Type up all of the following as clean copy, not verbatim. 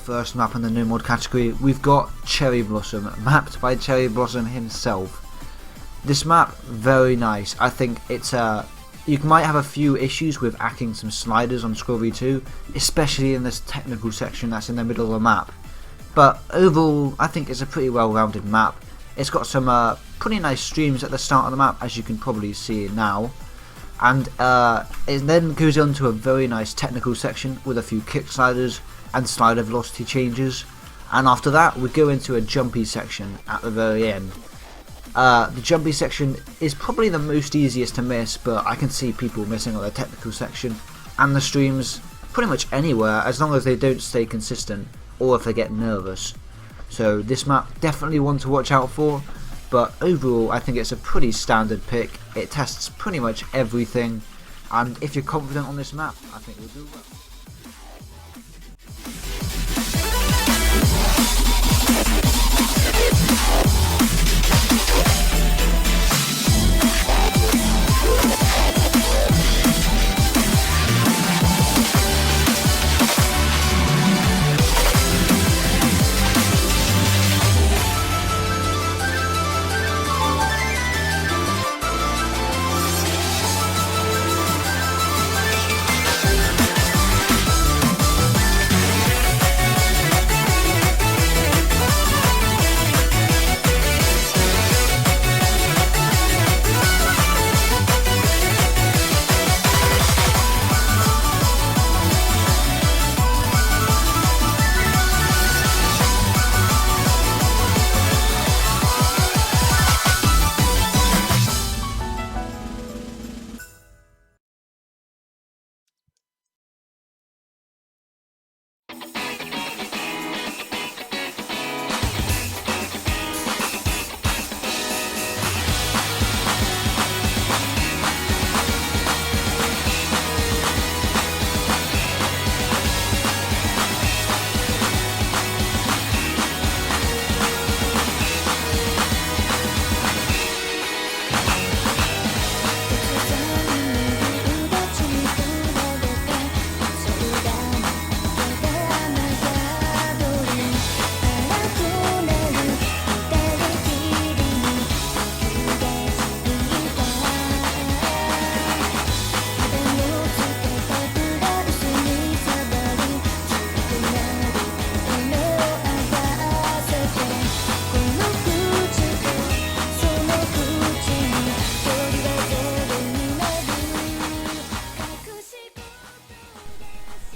first map in the no mod category, we've got Cherry Blossom, mapped by Cherry Blossom himself. This map, very nice. I think it's you might have a few issues with acting some sliders on Scrubby 2, especially in this technical section that's in the middle of the map. But overall, I think it's a pretty well-rounded map. It's got some pretty nice streams at the start of the map, as you can probably see now. And it then goes on to a very nice technical section with a few kick sliders and slider velocity changes. And after that, we go into a jumpy section at the very end. The jumpy section is probably the most easiest to miss, but I can see people missing on the technical section and the streams pretty much anywhere, as long as they don't stay consistent or if they get nervous. So this map definitely one to watch out for, but overall I think it's a pretty standard pick. It tests pretty much everything, and if you're confident on this map, I think you'll do well.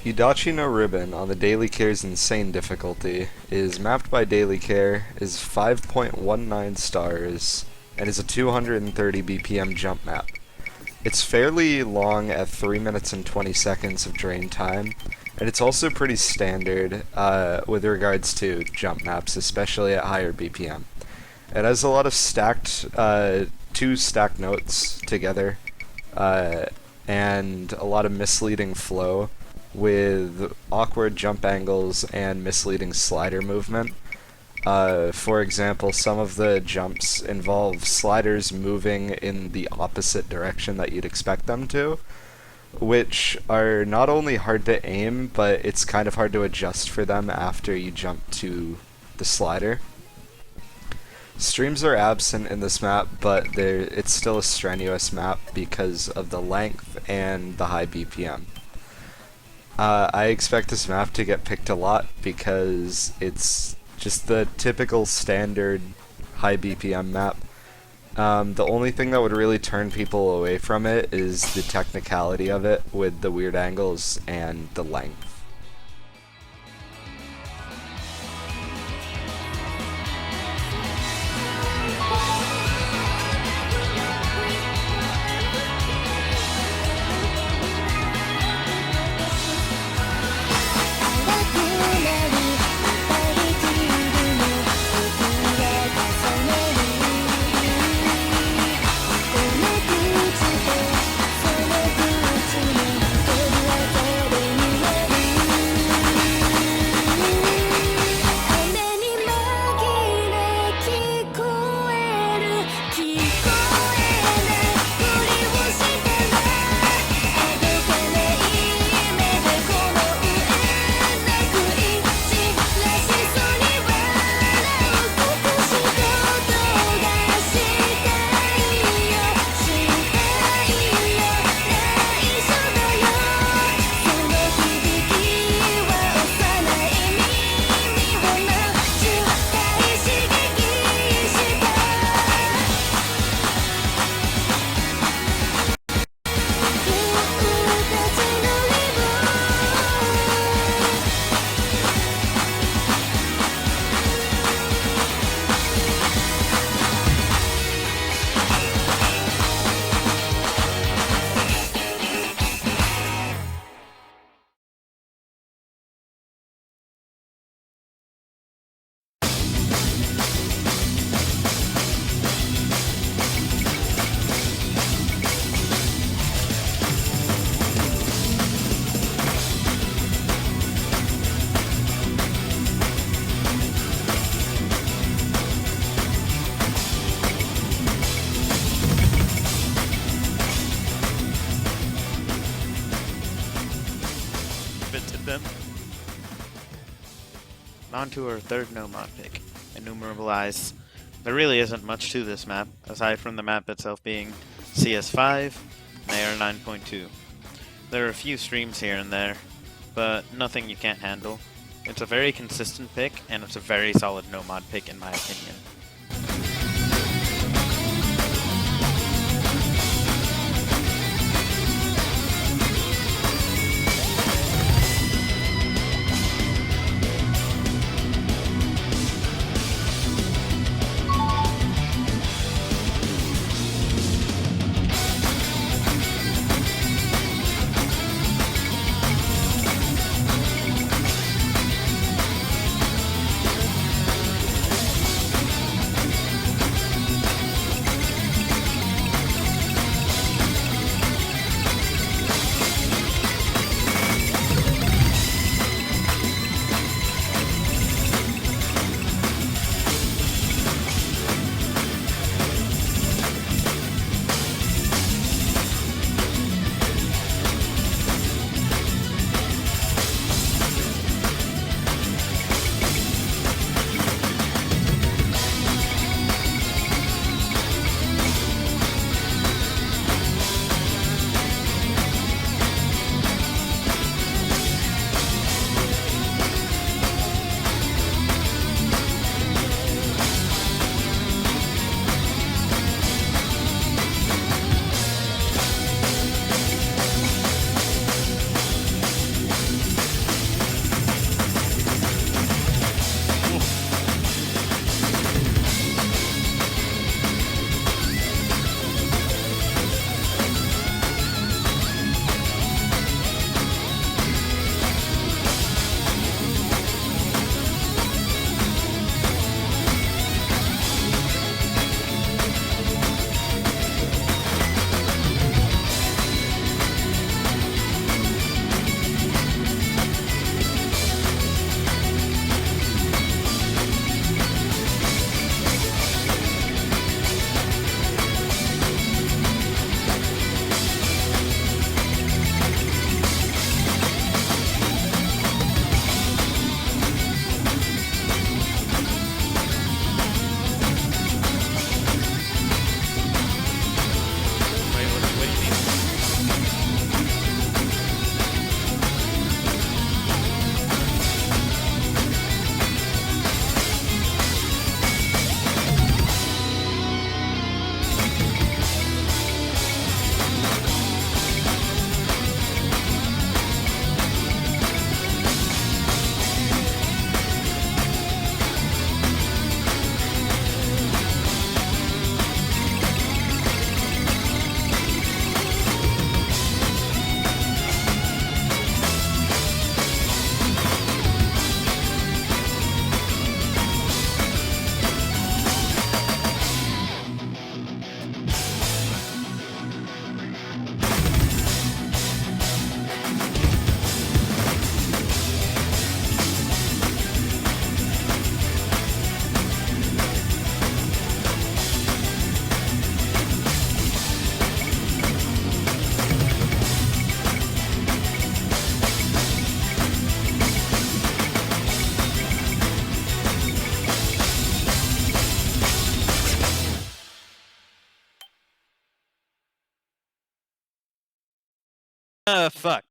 Udachi no Ribbon on the Daily Care's insane difficulty is mapped by Daily Care, is 5.19 stars, and is a 230 BPM jump map. It's fairly long at 3 minutes and 20 seconds of drain time, and it's also pretty standard with regards to jump maps, especially at higher BPM. It has a lot of stacked, two stacked notes together, and a lot of misleading flow, with awkward jump angles and misleading slider movement. For example, some of the jumps involve sliders moving in the opposite direction that you'd expect them to, which are not only hard to aim, but it's kind of hard to adjust for them after you jump to the slider. Streams are absent in this map, but it's still a strenuous map because of the length and the high BPM. I expect this map to get picked a lot because it's just the typical standard high BPM map. The only thing that would really turn people away from it is the technicality of it with the weird angles and the length. on to our third no-mod pick, Innumerable Eyes. There really isn't much to this map, aside from the map itself being CS5 and AR 9.2. There are a few streams here and there, but nothing you can't handle. It's a very consistent pick, and it's a very solid no-mod pick in my opinion. Fuck.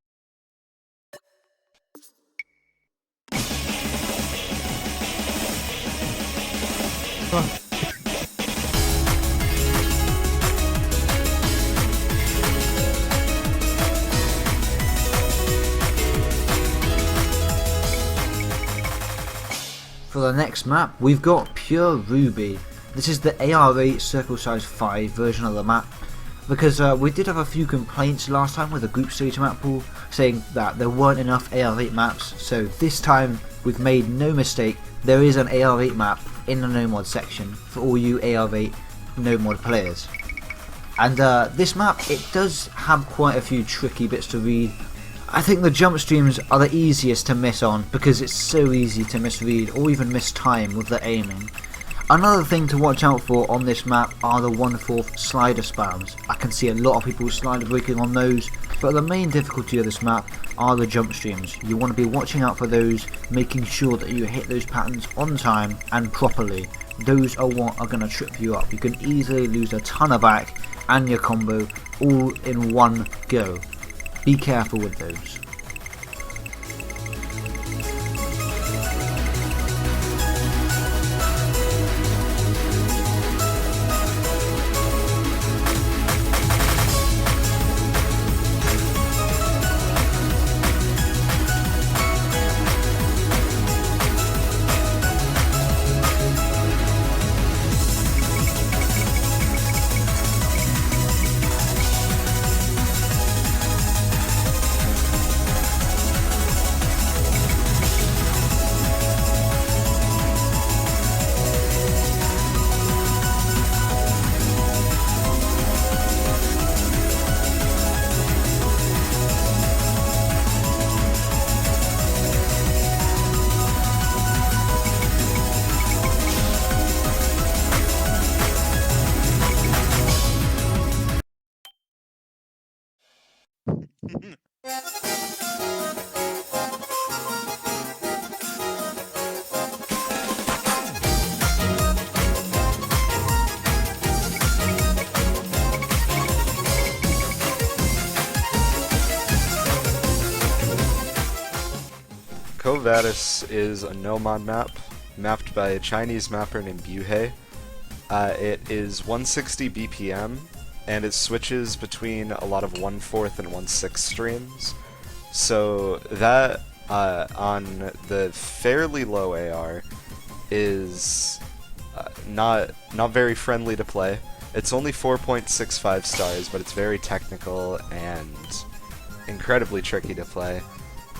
For the next map, we've got Pure Ruby. This is the AR8 Circle Size 5 version of the map, because we did have a few complaints last time with the group stage MapPool saying that there weren't enough AR8 maps, so this time we've made no mistake, there is an AR8 map in the no mod section for all you AR8 no mod players. And this map, it does have quite a few tricky bits to read. I think the jump streams are the easiest to miss on because it's so easy to misread or even miss time with the aiming. Another thing to watch out for on this map are the 1/4 slider spams. I can see a lot of people slider breaking on those, but the main difficulty of this map are the jump streams. You want to be watching out for those, making sure that you hit those patterns on time and properly. Those are what are going to trip you up. You can easily lose a ton of back and your combo all in one go. Be careful with those. Vadis is a no-mod map, mapped by a Chinese mapper named Buhei. It is 160 BPM, and it switches between a lot of 1/4 and 1/6 streams. So that, on the fairly low AR, is not very friendly to play. It's only 4.65 stars, but it's very technical and incredibly tricky to play.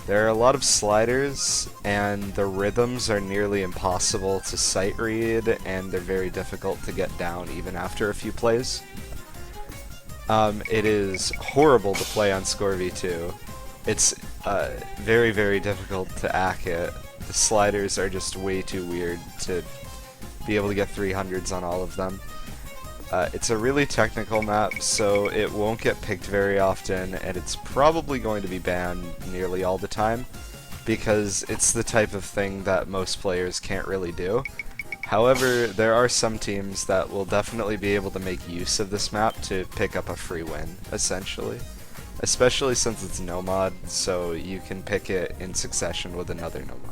There are a lot of sliders, and the rhythms are nearly impossible to sight read, and they're very difficult to get down even after a few plays. It is horrible to play on Score V2. It's very, very difficult to hack it. The sliders are just way too weird to be able to get 300s on all of them. It's a really technical map, so it won't get picked very often, and it's probably going to be banned nearly all the time, because it's the type of thing that most players can't really do. However, there are some teams that will definitely be able to make use of this map to pick up a free win, essentially. Especially since it's no mod, so you can pick it in succession with another no mod.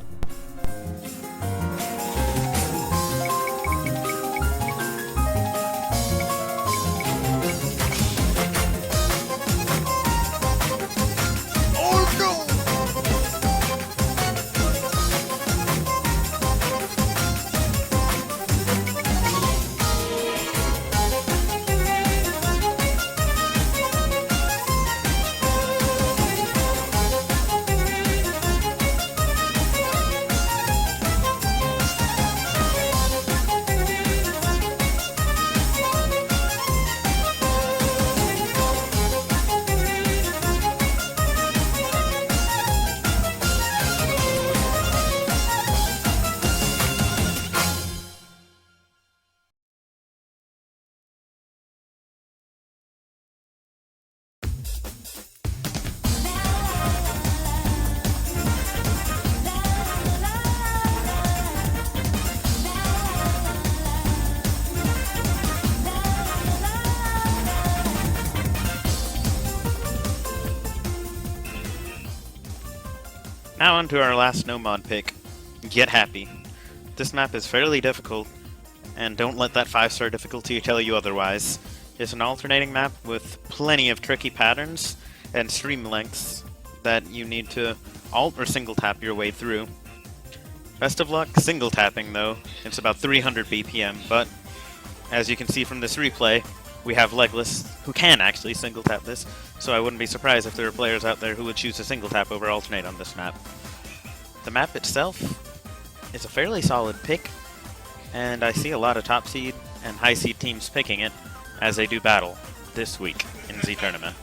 Now on to our last no-mod pick, Get Happy. This map is fairly difficult, and don't let that 5-star difficulty tell you otherwise. It's an alternating map with plenty of tricky patterns and stream lengths that you need to alt or single tap your way through. Best of luck single tapping though, it's about 300 BPM, but as you can see from this replay, we have Legless who can actually single tap this, so I wouldn't be surprised if there are players out there who would choose to single tap over alternate on this map. The map itself is a fairly solid pick, and I see a lot of top seed and high seed teams picking it as they do battle this week in Z Tournament.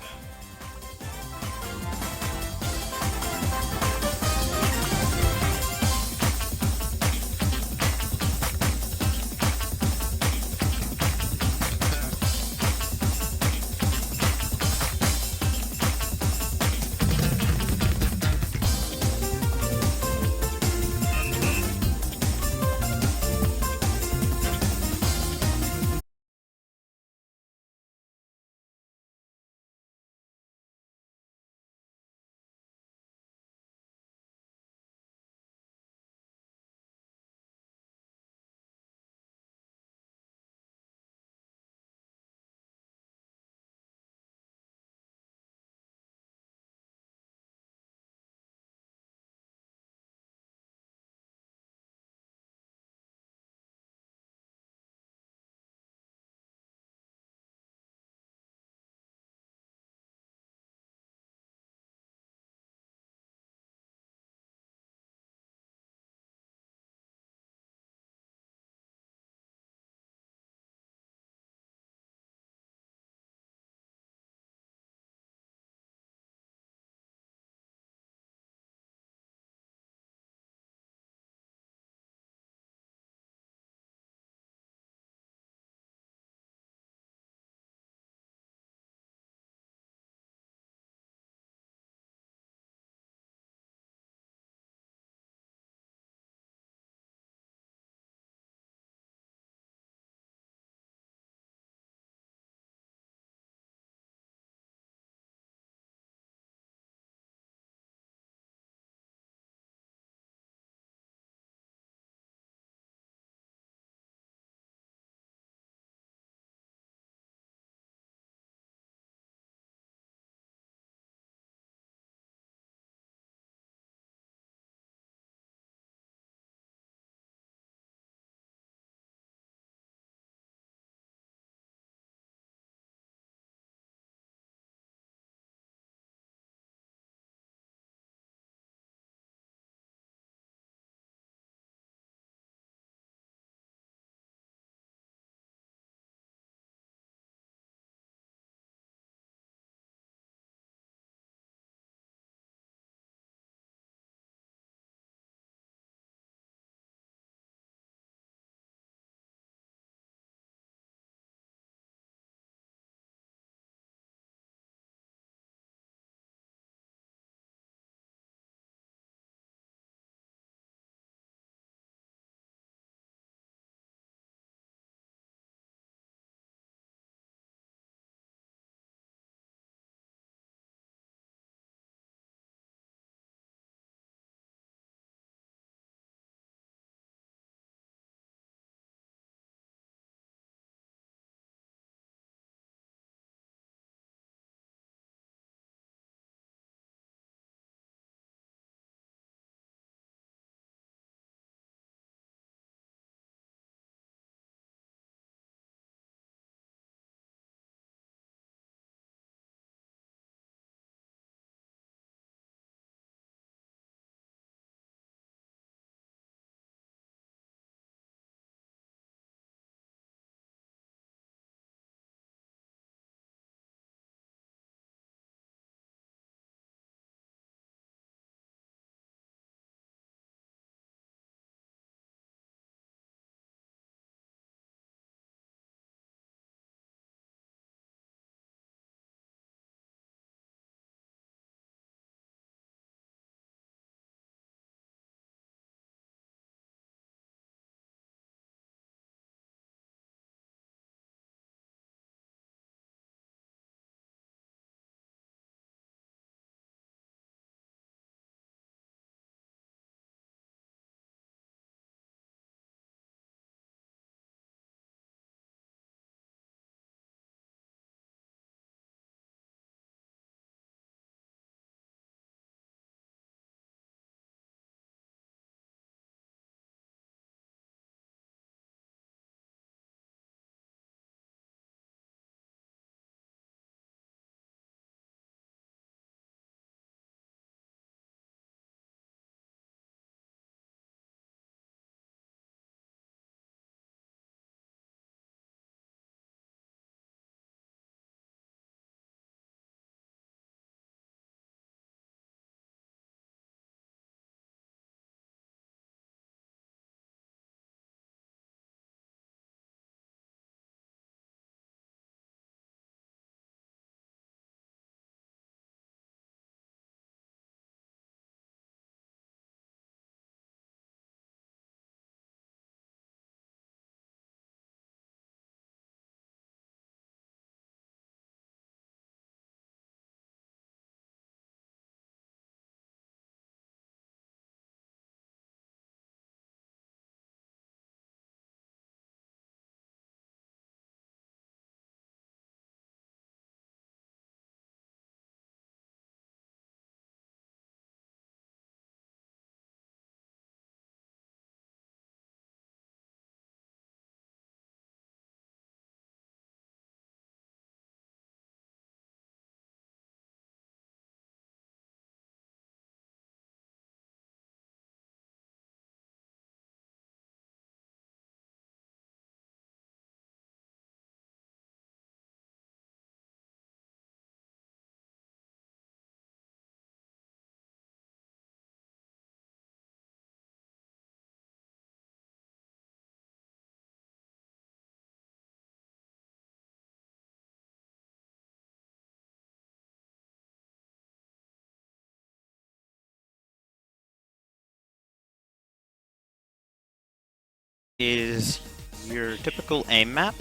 is your typical aim map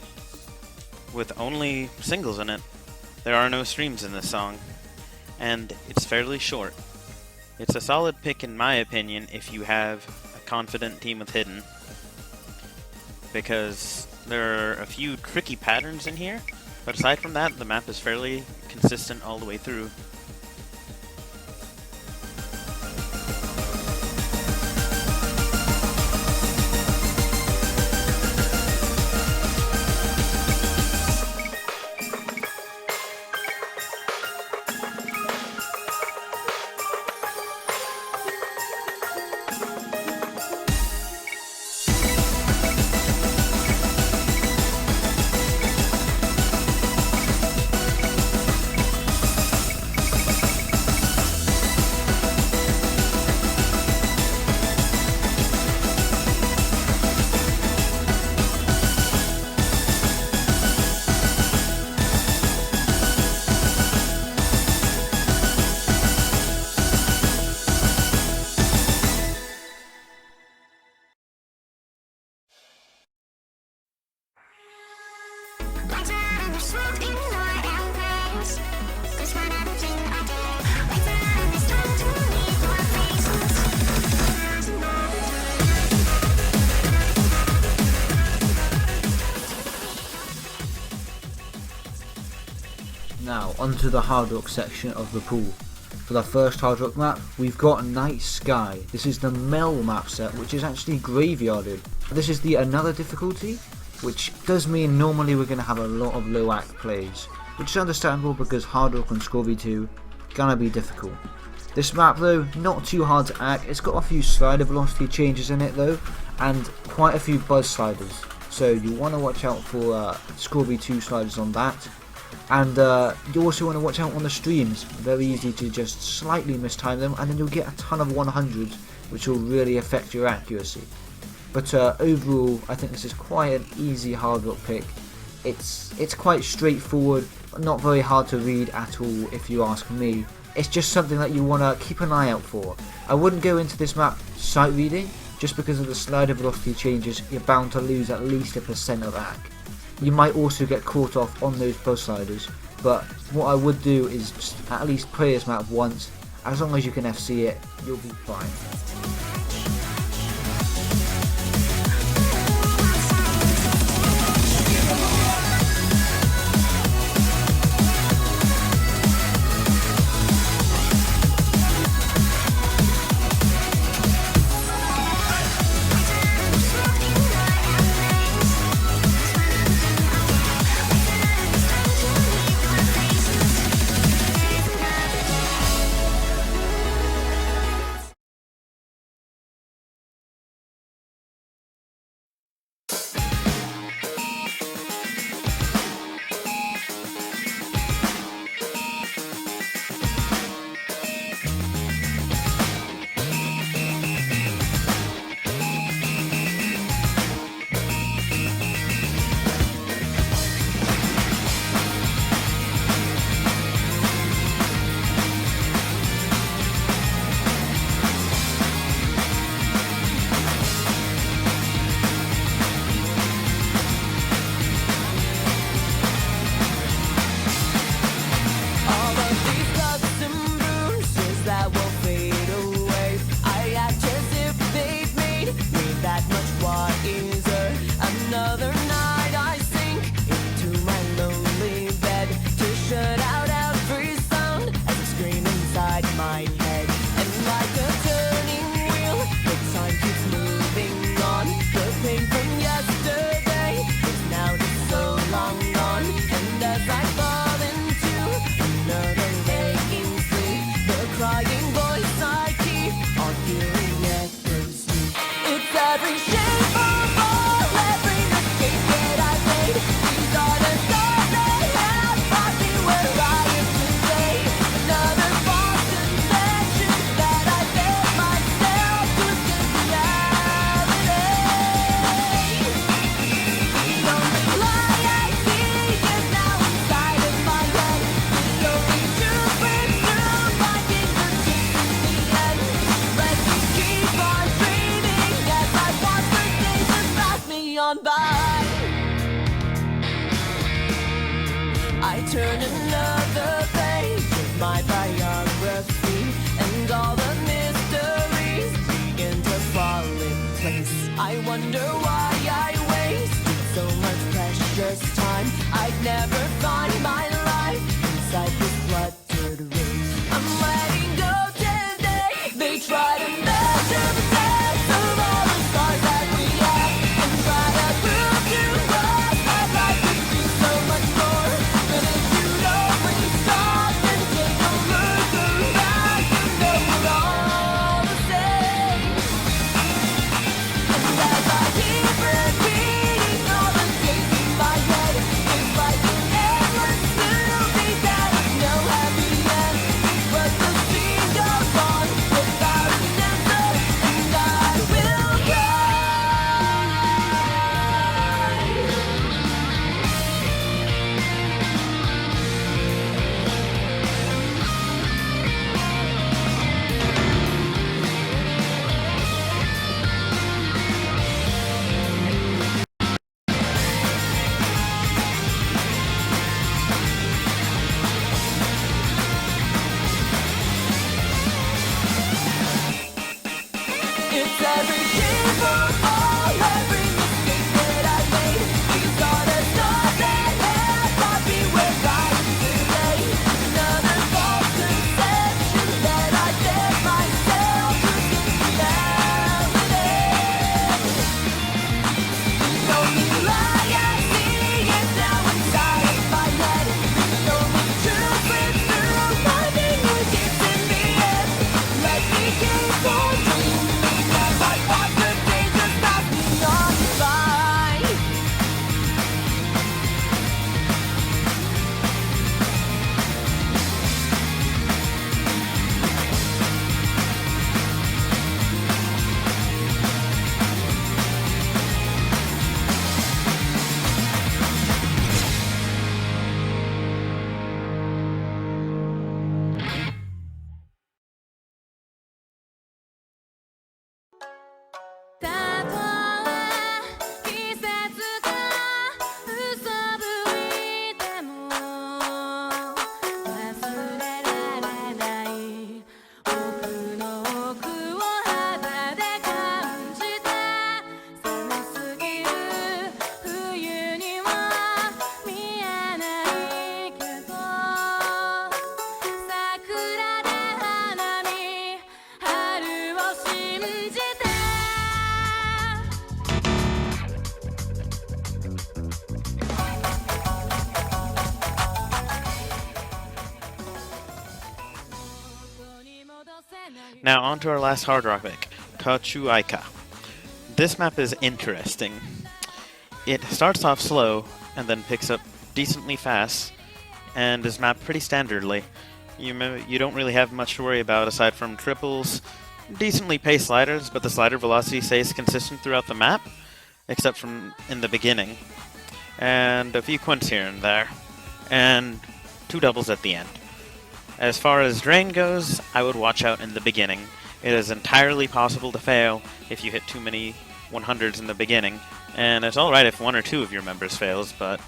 with only singles in it. There are no streams in this song, and it's fairly short. It's a solid pick in my opinion if you have a confident team with Hidden, because there are a few tricky patterns in here, but aside from that, the map is fairly consistent all the way through. Now, onto the hard rock section of the pool. For the first hard rock map, we've got Night Sky. This is the Mel map set, which is actually graveyarded. This is the another difficulty, which does mean normally we're going to have a lot of low act plays, which is understandable because hard rock and Score V2 gonna be difficult. This map though, not too hard to act. It's got a few slider velocity changes in it though, and quite a few buzz sliders. So you want to watch out for Score V2 sliders on that. And you also want to watch out on the streams. Very easy to just slightly mistime them, and then you'll get a ton of 100s, which will really affect your accuracy. But overall, I think this is quite an easy hard rock pick. It's quite straightforward, not very hard to read at all if you ask me. It's just something that you want to keep an eye out for. I wouldn't go into this map sight reading, just because of the slider velocity changes. You're bound to lose at least a % of AC. You might also get caught off on those buzz sliders, but what I would do is just at least play this map once. As long as you can FC it, you'll be fine. Now on to our last hard rock pick, Tachuaika. This map is interesting. It starts off slow and then picks up decently fast and is mapped pretty standardly. You don't really have much to worry about aside from triples, decently paced sliders, but the slider velocity stays consistent throughout the map, except from in the beginning, and a few quints here and there, and 2 doubles at the end. As far as drain goes, I would watch out in the beginning. It is entirely possible to fail if you hit too many 100s in the beginning, and it's alright if 1 or 2 of your members fails, but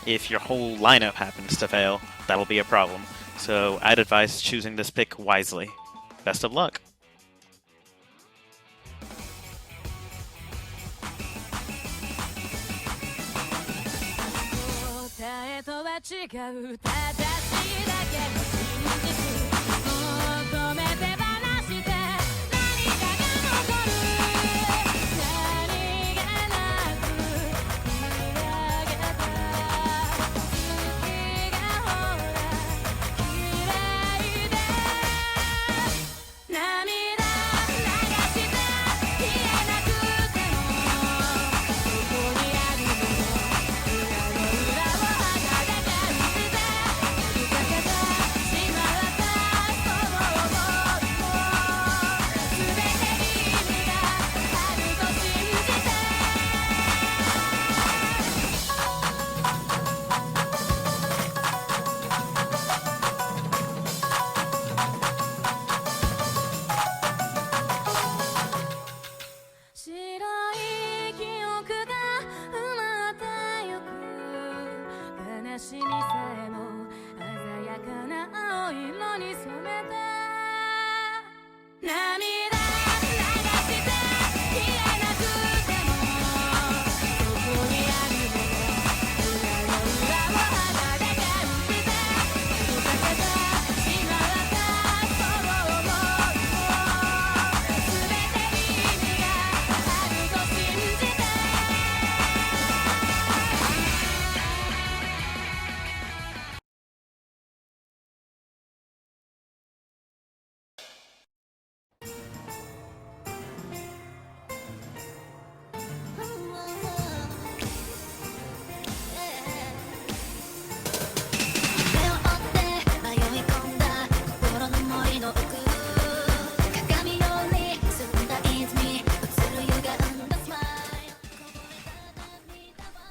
if your whole lineup happens to fail, that'll be a problem. So I'd advise choosing this pick wisely. Best of luck!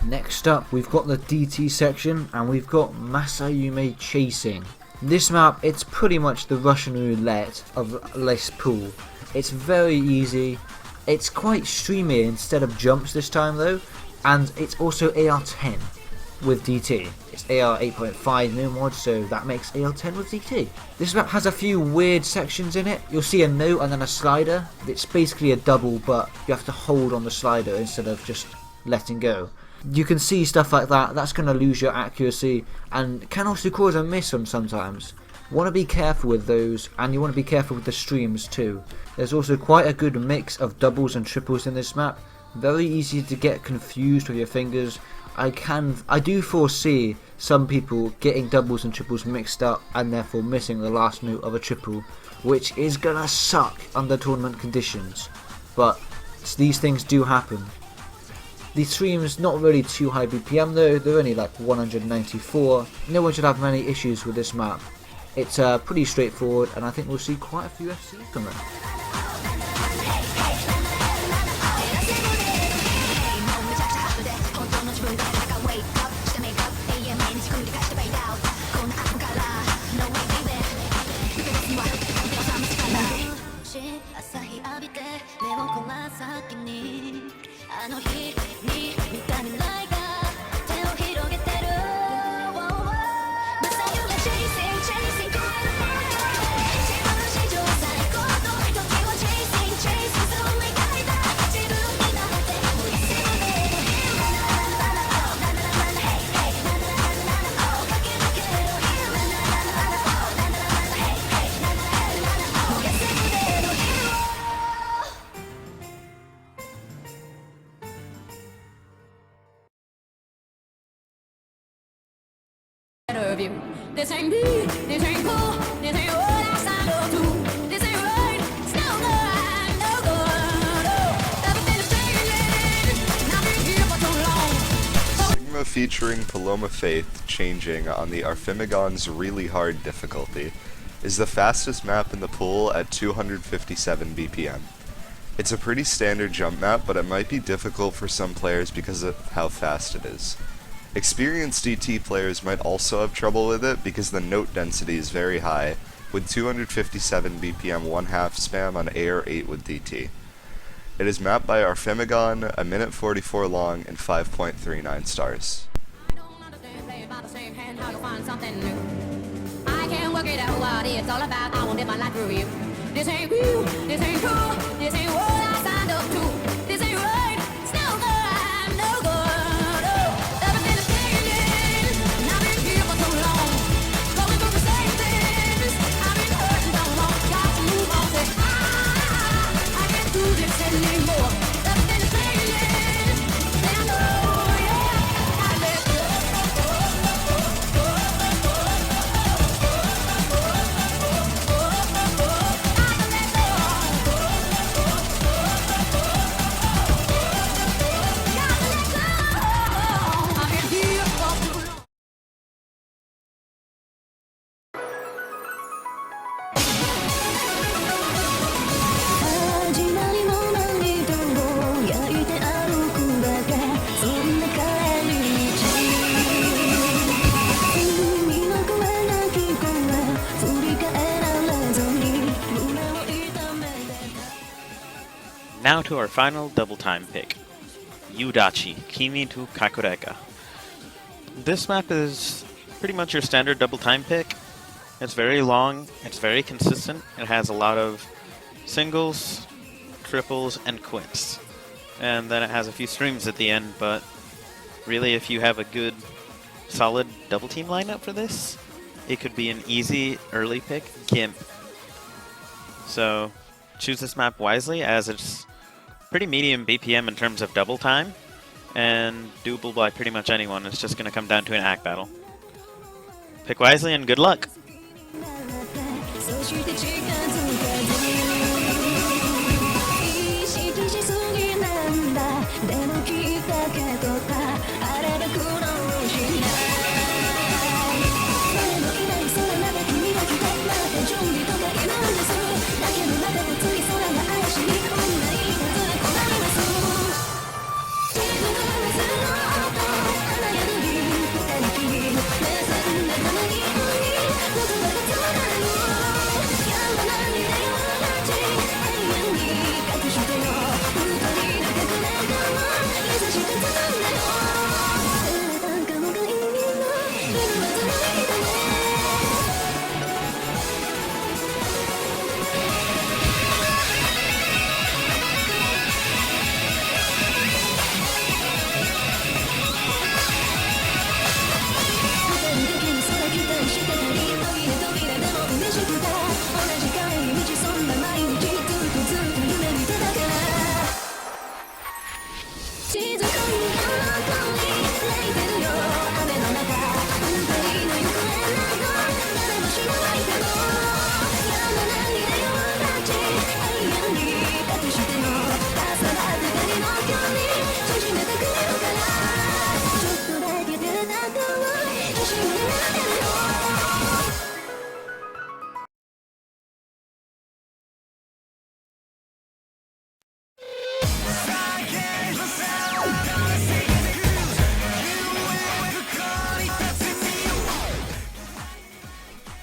Next up, we've got the DT section, and we've got Masayume Chasing. This map, it's pretty much the Russian roulette of MapPool. It's very easy, it's quite streamy instead of jumps this time though, and it's also AR10 with DT. It's AR 8.5 no mod, so that makes AR10 with DT. This map has a few weird sections in it. You'll see a note and then a slider. It's basically a double, but you have to hold on the slider instead of just letting go. You can see stuff like that, that's going to lose your accuracy and can also cause a miss on sometimes. You want to be careful with those, and you want to be careful with the streams too. There's also quite a good mix of doubles and triples in this map. Very easy to get confused with your fingers. I do foresee some people getting doubles and triples mixed up and therefore missing the last note of a triple, which is gonna suck under tournament conditions. But these things do happen. The stream's not really too high BPM though, they're only like 194. No one should have many issues with this map. It's pretty straightforward, and I think we'll see quite a few FCs from it. This ain't me, this ain't cool, this ain't what I signed up to. This ain't right, featuring Paloma Faith changing on the Arphimigon's really hard difficulty, is the fastest map in the pool at 257 BPM. It's a pretty standard jump map, but it might be difficult for some players because of how fast it is. Experienced DT players might also have trouble with it because the note density is very high, with 257 BPM 1/2 spam on AR 8 with DT. It is mapped by Arphimigon, a minute 44 long, and 5.39 stars. I can't work it out what it's all about. I won't live my life through you. This ain't real, this ain't cool, this ain't what I signed up to. This ain't right, it's no good, I'm no good. Oh, everything is changing, and I've been here for so long. Going through the same things, I've been hurting so long. Got to move on, say, I can't do this anymore. Everything is changing, and I know, yeah, I let go. Now to our final double time pick, Yudachi, Kimi to Kakureka. This map is pretty much your standard double time pick. It's very long, it's very consistent, it has a lot of singles, triples, and quits. And then it has a few streams at the end, but really if you have a good, solid double team lineup for this, it could be an easy early pick, Gimp. So choose this map wisely as it's pretty medium BPM in terms of double time, and doable by pretty much anyone. It's just going to come down to an act battle. Pick wisely and good luck!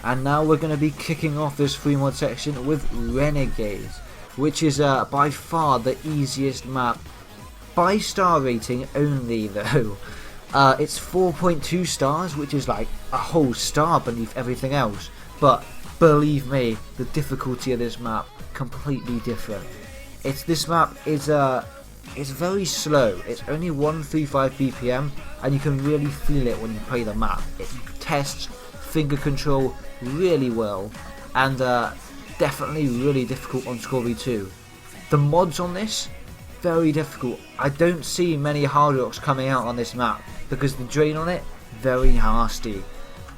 And now we're going to be kicking off this free mod section with Renegade, which is by far the easiest map by star rating only though. It's 4.2 stars, which is like a whole star beneath everything else, but believe me, the difficulty of this map completely different. This map is it's very slow. It's only 135 BPM, and you can really feel it when you play the map. It tests finger control really well, and definitely really difficult on Score 2. The mods on this, very difficult. I don't see many hard rocks coming out on this map because the drain on it, very nasty.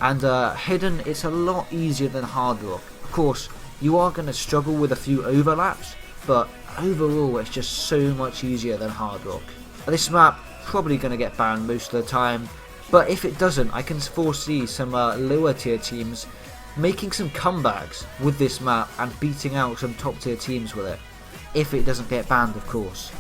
And hidden, it's a lot easier than hard rock. Of course, you are going to struggle with a few overlaps, but overall it's just so much easier than hard rock. This map probably going to get banned most of the time, But if it doesn't, I can foresee some lower tier teams making some comebacks with this map and beating out some top tier teams with it. If it doesn't get banned, of course.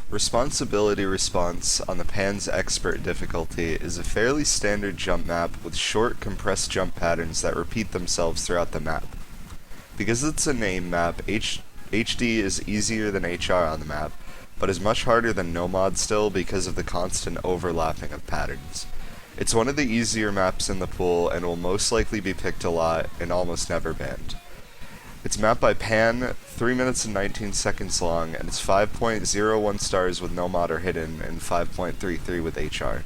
Responsibility Response on the Pan's Expert difficulty is a fairly standard jump map with short, compressed jump patterns that repeat themselves throughout the map. Because it's a name map, HD is easier than HR on the map, but is much harder than no mod still because of the constant overlapping of patterns. It's one of the easier maps in the pool and will most likely be picked a lot and almost never banned. It's mapped by Pan, 3 minutes and 19 seconds long, and it's 5.01 stars with no mod or hidden, and 5.33 with HR.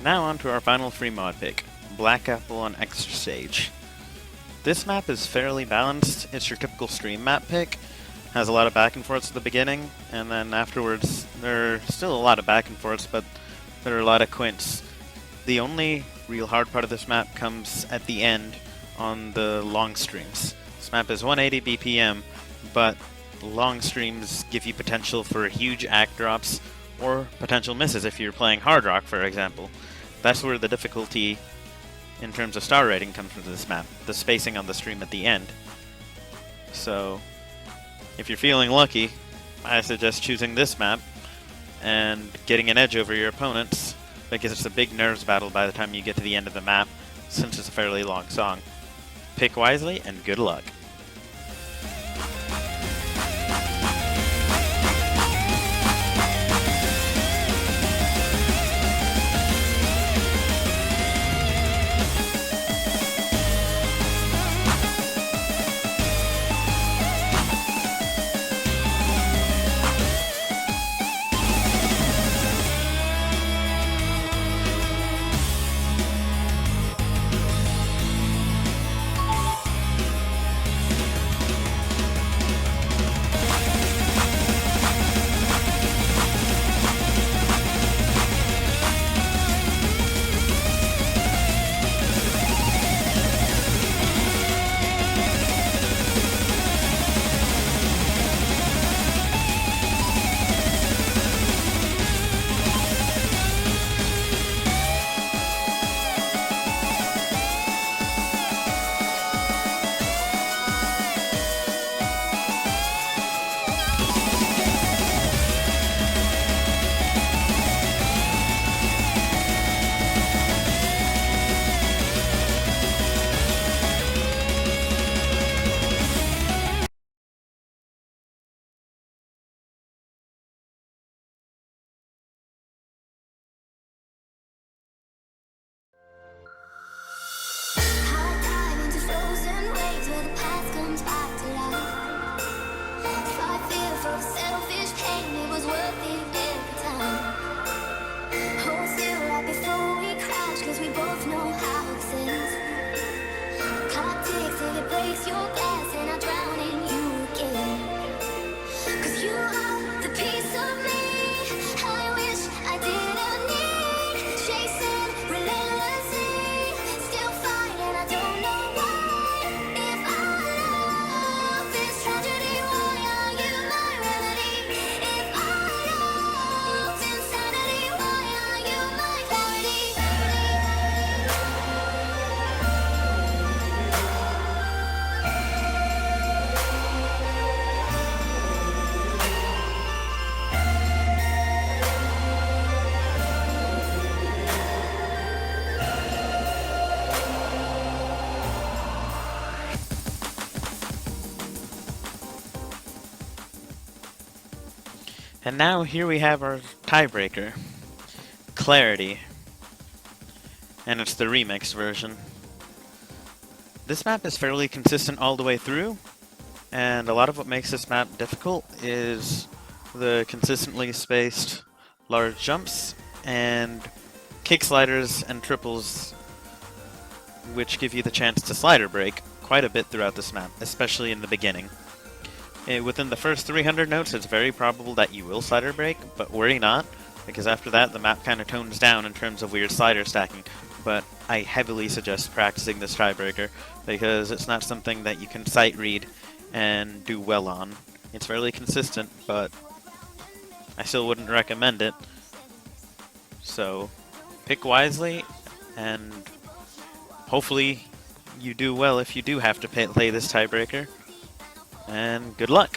Now on to our final free mod pick, Black Apple on Extra Stage. This map is fairly balanced. It's your typical stream map pick. has a lot of back and forths at the beginning, and then afterwards there are still a lot of back and forths, but there are a lot of quints. The only real hard part of this map comes at the end on the long streams. This map is 180 BPM, but long streams give you potential for huge act drops or potential misses if you're playing hard rock, for example. That's where the difficulty in terms of star rating comes from this map, the spacing on the stream at the end. So if you're feeling lucky, I suggest choosing this map and getting an edge over your opponents, because it's a big nerves battle by the time you get to the end of the map, since it's a fairly long song. Pick wisely and good luck. Hard dive into frozen waves where the past comes back to life. Fight fear for the selfish pain, it was worth it every time. Hold still right before we crash, cause we both know how it ends. Clock ticks till it breaks your glass and I drown in you again. Cause you are the piece of me I wish I didn't need. Chasing relentlessly, still fighting, I don't know why. If our love is tragedy, why are you my remedy? If our love's insanity, why are you my clarity? And now here we have our tiebreaker, Clarity, and it's the remix version. This map is fairly consistent all the way through, and a lot of what makes this map difficult is the consistently spaced large jumps and kick sliders and triples, which give you the chance to slider break quite a bit throughout this map, especially in the beginning. Within the first 300 notes, it's very probable that you will slider break, but worry not, because after that the map kind of tones down in terms of weird slider stacking. But I heavily suggest practicing this tiebreaker, because it's not something that you can sight read and do well on. It's fairly consistent, but I still wouldn't recommend it. So pick wisely, and hopefully you do well if you do have to play this tiebreaker. And good luck!